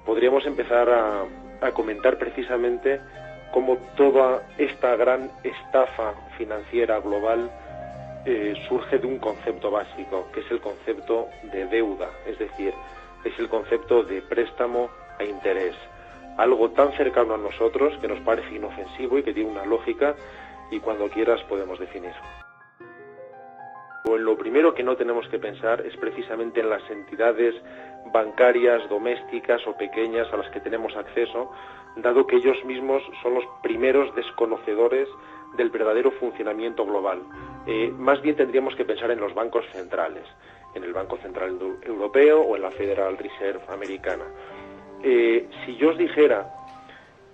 podríamos empezar a comentar precisamente cómo toda esta gran estafa financiera global surge de un concepto básico, que es el concepto de deuda, es decir, es el concepto de préstamo a interés, algo tan cercano a nosotros que nos parece inofensivo y que tiene una lógica, y cuando quieras podemos definir. Lo primero que no tenemos que pensar es precisamente en las entidades bancarias, domésticas o pequeñas a las que tenemos acceso, dado que ellos mismos son los primeros desconocedores del verdadero funcionamiento global. Más bien tendríamos que pensar en los bancos centrales, en el Banco Central Europeo o en la Federal Reserve americana. Si yo os dijera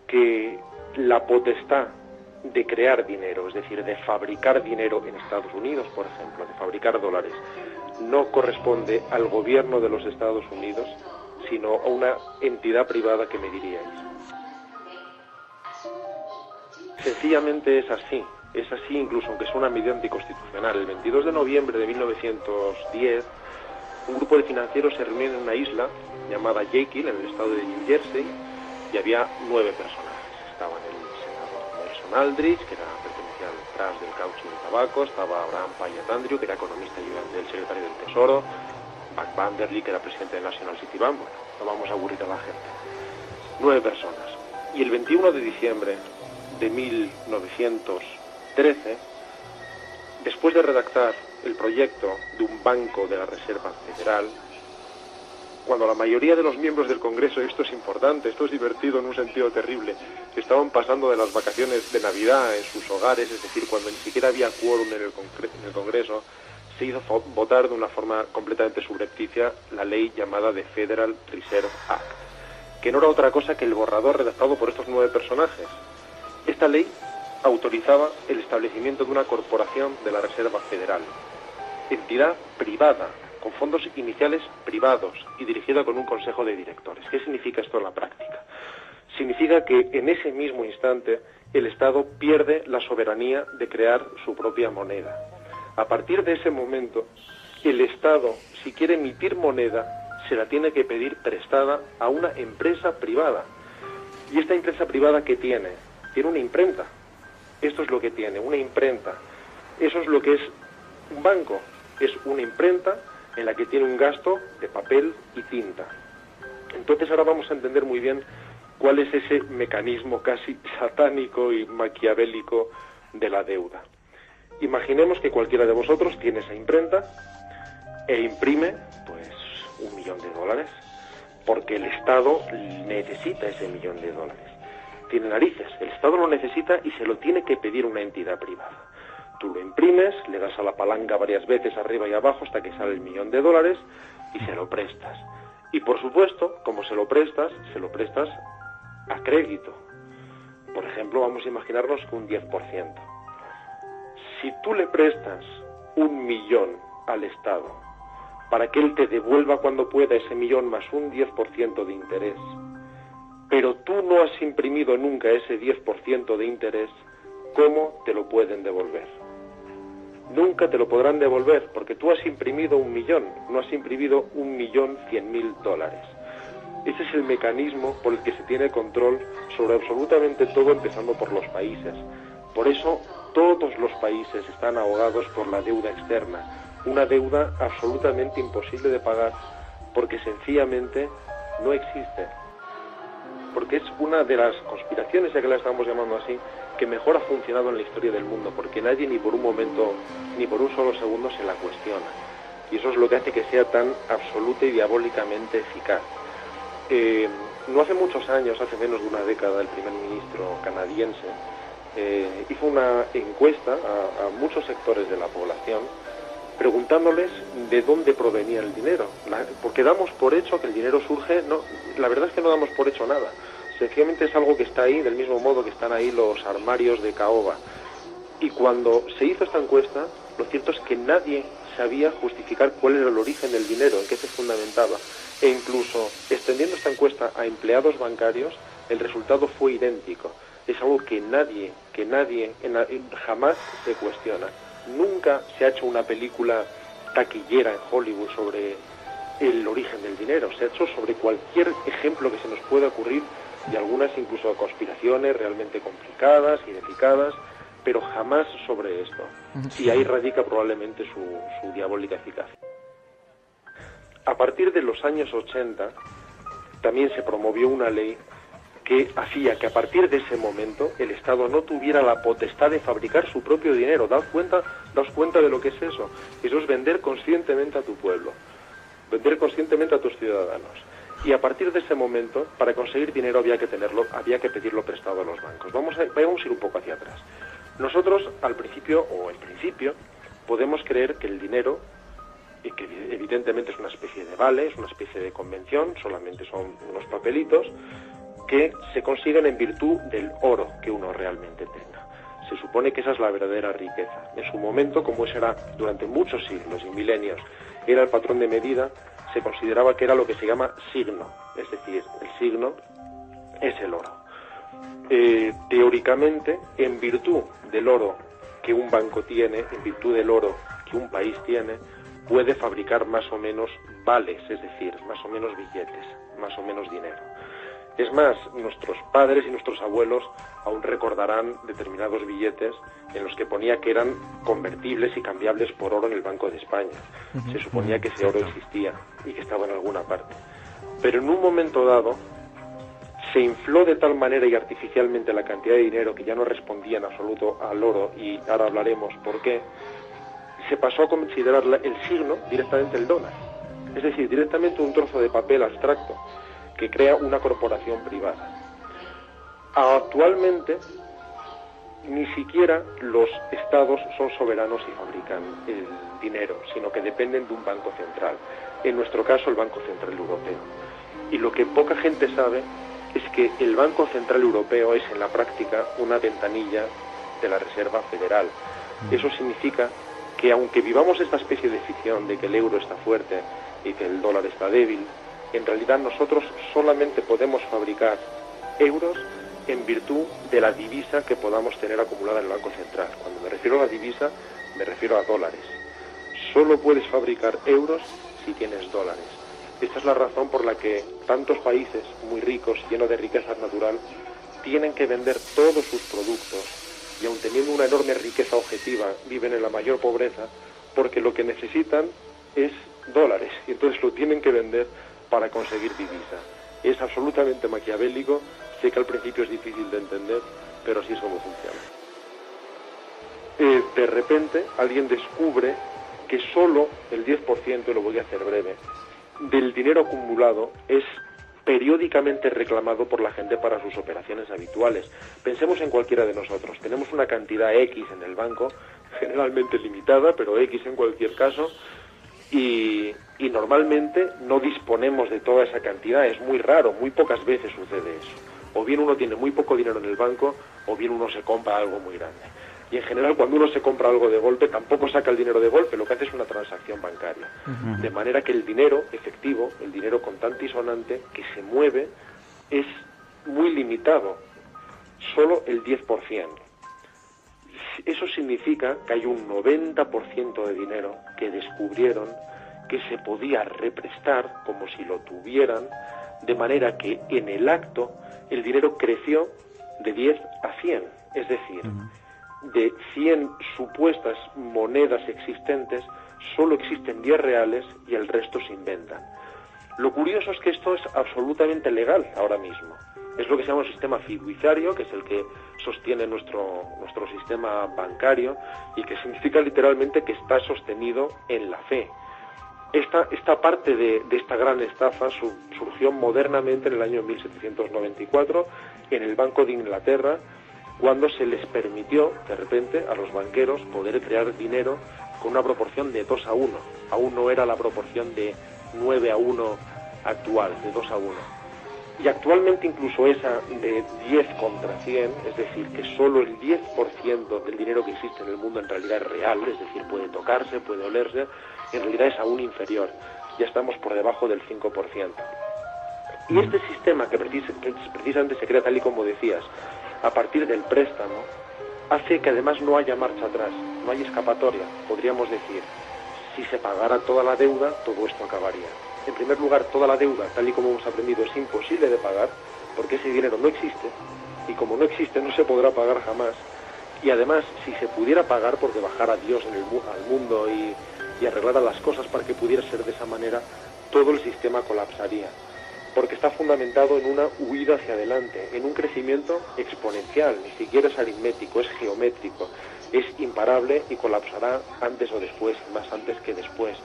que la potestad de crear dinero, es decir, de fabricar dinero en Estados Unidos, por ejemplo, de fabricar dólares, no corresponde al gobierno de los Estados Unidos, sino a una entidad privada, ¿qué me diríais? Sencillamente es así incluso aunque es una medida anticonstitucional. El 22 de noviembre de 1910, un grupo de financieros se reunió en una isla llamada Jekyll, en el estado de New Jersey, y había 9 personajes. Estaban el senador Nelson Aldrich, que pertenecía al Trust del Caucho y del Tabaco, estaba Abraham Payat Andrew, que era economista ayudante del secretario del Tesoro, Buck Vanderly, que era presidente del National City Bank. Bueno, no vamos a aburrir a la gente. 9 personas. Y el 21 de diciembre de 1913, después de redactar el proyecto de un banco de la Reserva Federal, cuando la mayoría de los miembros del Congreso, y esto es importante, esto es divertido en un sentido terrible, estaban pasando de las vacaciones de Navidad en sus hogares, es decir, cuando ni siquiera había quórum en el Congreso, se hizo votar de una forma completamente subrepticia la ley llamada de Federal Reserve Act, que no era otra cosa que el borrador redactado por estos 9 personajes. Esta ley autorizaba el establecimiento de una corporación de la Reserva Federal, entidad privada, con fondos iniciales privados y dirigida con un consejo de directores. ¿Qué significa esto en la práctica? Significa que en ese mismo instante el Estado pierde la soberanía de crear su propia moneda. A partir de ese momento, el Estado, si quiere emitir moneda, se la tiene que pedir prestada a una empresa privada. ¿Y esta empresa privada qué tiene? Tiene una imprenta. Esto es lo que tiene, una imprenta. Eso es lo que es un banco. Es una imprenta en la que tiene un gasto de papel y tinta. Entonces ahora vamos a entender muy bien cuál es ese mecanismo casi satánico y maquiavélico de la deuda. Imaginemos que cualquiera de vosotros tiene esa imprenta e imprime pues $1 millón, porque el Estado necesita ese $1 millón. Tiene narices, el Estado lo necesita y se lo tiene que pedir una entidad privada. Tú lo imprimes, le das a la palanca varias veces arriba y abajo hasta que sale el $1 millón y se lo prestas. Y por supuesto, como se lo prestas a crédito. Por ejemplo, vamos a imaginarnos que un 10%. Si tú le prestas $1 millón al Estado para que él te devuelva cuando pueda ese $1 millón más un 10% de interés, pero tú no has imprimido nunca ese 10% de interés, ¿cómo te lo pueden devolver? Nunca te lo podrán devolver, porque tú has imprimido $1 millón, no has imprimido $1.100.000. Ese es el mecanismo por el que se tiene control sobre absolutamente todo, empezando por los países. Por eso todos los países están ahogados por la deuda externa, una deuda absolutamente imposible de pagar, porque sencillamente no existe. Porque es una de las conspiraciones, ya que la estamos llamando así, que mejor ha funcionado en la historia del mundo, porque nadie ni por un momento, ni por un solo segundo se la cuestiona. Y eso es lo que hace que sea tan absoluta y diabólicamente eficaz. No hace muchos años, hace menos de una década, el primer ministro canadiense hizo una encuesta a muchos sectores de la población, preguntándoles de dónde provenía el dinero, porque damos por hecho que el dinero surge. No, la verdad es que no damos por hecho nada, sencillamente es algo que está ahí, del mismo modo que están ahí los armarios de caoba. Y cuando se hizo esta encuesta, lo cierto es que nadie sabía justificar cuál era el origen del dinero, en qué se fundamentaba, e incluso extendiendo esta encuesta a empleados bancarios, el resultado fue idéntico. Es algo que nadie jamás se cuestiona. Nunca se ha hecho una película taquillera en Hollywood el origen del dinero. Se ha hecho sobre cualquier ejemplo que se nos pueda ocurrir, y algunas incluso conspiraciones realmente complicadas y delicadas, pero jamás sobre esto. Y ahí radica probablemente su diabólica eficacia. A partir de los años 80 también se promovió una ley que hacía que a partir de ese momento el Estado no tuviera la potestad de fabricar su propio dinero. Daos cuenta de lo que es eso. Eso es vender conscientemente a tu pueblo, vender conscientemente a tus ciudadanos. Y a partir de ese momento, para conseguir dinero había que pedirlo prestado a los bancos. Vamos a ir un poco hacia atrás. Nosotros en principio, podemos creer que el dinero, y que evidentemente es una especie de vale, es una especie de convención, solamente son unos papelitos, que se consiguen en virtud del oro que uno realmente tenga. Se supone que esa es la verdadera riqueza. En su momento, como eso era durante muchos siglos y milenios, era el patrón de medida, se consideraba que era lo que se llama signo, es decir, el signo es el oro. Teóricamente, en virtud del oro que un banco tiene, en virtud del oro que un país tiene, puede fabricar más o menos vales, es decir, más o menos billetes, más o menos dinero. Es más, nuestros padres y nuestros abuelos aún recordarán determinados billetes en los que ponía que eran convertibles y cambiables por oro en el Banco de España. Se suponía que ese oro existía y que estaba en alguna parte. Pero en un momento dado se infló de tal manera y artificialmente la cantidad de dinero que ya no respondía en absoluto al oro, y ahora hablaremos por qué. Se pasó a considerar el signo directamente el dólar, es decir, directamente un trozo de papel abstracto que crea una corporación privada. Actualmente ni siquiera los estados son soberanos y fabrican el dinero, sino que dependen de un banco central, en nuestro caso el Banco Central Europeo. Y lo que poca gente sabe es que el Banco Central Europeo es en la práctica una ventanilla de la Reserva Federal. Eso significa que aunque vivamos esta especie de ficción de que el euro está fuerte y que el dólar está débil, en realidad nosotros solamente podemos fabricar euros en virtud de la divisa que podamos tener acumulada en el Banco Central. Cuando me refiero a la divisa, me refiero a dólares. Solo puedes fabricar euros si tienes dólares. Esta es la razón por la que tantos países muy ricos, llenos de riqueza natural, tienen que vender todos sus productos, y aun teniendo una enorme riqueza objetiva, viven en la mayor pobreza, porque lo que necesitan es dólares, y entonces lo tienen que vender para conseguir divisa. Es absolutamente maquiavélico. Sé que al principio es difícil de entender, pero así es como funciona. De repente alguien descubre que solo el 10%, y lo voy a hacer breve, del dinero acumulado es periódicamente reclamado por la gente para sus operaciones habituales. Pensemos en cualquiera de nosotros. Tenemos una cantidad X en el banco, generalmente limitada, pero X en cualquier caso, y normalmente no disponemos de toda esa cantidad. Es muy raro, muy pocas veces sucede eso. O bien uno tiene muy poco dinero en el banco, o bien uno se compra algo muy grande. Y en general, cuando uno se compra algo de golpe, tampoco saca el dinero de golpe, lo que hace es una transacción bancaria. De manera que el dinero efectivo, el dinero contante y sonante, que se mueve, es muy limitado, solo el 10%. Eso significa que hay un 90% de dinero que descubrieron que se podía represtar como si lo tuvieran, de manera que en el acto el dinero creció de 10 a 100, es decir, de 100 supuestas monedas existentes, solo existen 10 reales y el resto se inventan. Lo curioso es que esto es absolutamente legal ahora mismo. Es lo que se llama un sistema fiduciario, que es el que sostiene nuestro sistema bancario, y que significa literalmente que está sostenido en la fe. Esta parte de esta gran estafa surgió modernamente en el año 1794 en el Banco de Inglaterra, cuando se les permitió, de repente, a los banqueros poder crear dinero con una proporción de 2 a 1. Aún no era la proporción de 9 a 1 actual, de 2 a 1. Y actualmente incluso esa de 10 contra 100, es decir, que solo el 10% del dinero que existe en el mundo en realidad es real, es decir, puede tocarse, puede olerse, en realidad es aún inferior. Ya estamos por debajo del 5%. Y este sistema, que precisamente se crea tal y como decías, a partir del préstamo, hace que además no haya marcha atrás, no hay escapatoria. Podríamos decir, si se pagara toda la deuda, todo esto acabaría. En primer lugar, toda la deuda, tal y como hemos aprendido, es imposible de pagar, porque ese dinero no existe, y como no existe no se podrá pagar jamás. Y además, si se pudiera pagar porque bajara Dios al mundo y arreglara las cosas para que pudiera ser de esa manera, todo el sistema colapsaría, porque está fundamentado en una huida hacia adelante, en un crecimiento exponencial, ni siquiera es aritmético, es geométrico, es imparable y colapsará antes o después, más antes que después.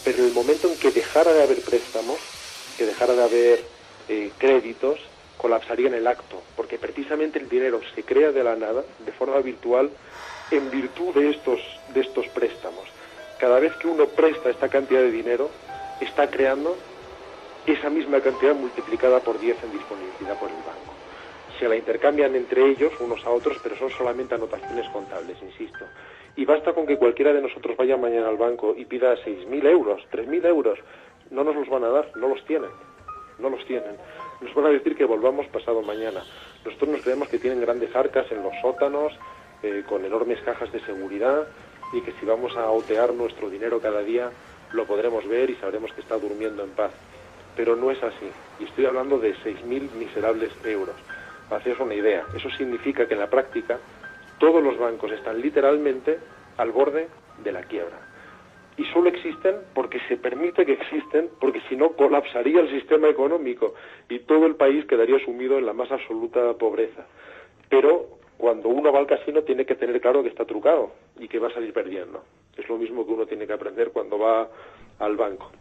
Pero en el momento en que dejara de haber préstamos, que dejara de haber créditos, colapsaría en el acto, porque precisamente el dinero se crea de la nada, de forma virtual, en virtud de estos préstamos. Cada vez que uno presta esta cantidad de dinero, está creando esa misma cantidad multiplicada por 10 en disponibilidad por el banco. Se la intercambian entre ellos, unos a otros, pero son solamente anotaciones contables, insisto. Y basta con que cualquiera de nosotros vaya mañana al banco y pida 6.000 euros, 3.000 euros, no nos los van a dar, no los tienen. Nos van a decir que volvamos pasado mañana. Nosotros nos creemos que tienen grandes arcas en los sótanos, con enormes cajas de seguridad, y que si vamos a otear nuestro dinero cada día, lo podremos ver y sabremos que está durmiendo en paz. Pero no es así, y estoy hablando de 6.000 miserables euros. Para haceros una idea, eso significa que en la práctica todos los bancos están literalmente al borde de la quiebra. Y solo existen porque se permite que existen, porque si no colapsaría el sistema económico y todo el país quedaría sumido en la más absoluta pobreza. Pero cuando uno va al casino tiene que tener claro que está trucado y que va a salir perdiendo. Es lo mismo que uno tiene que aprender cuando va al banco.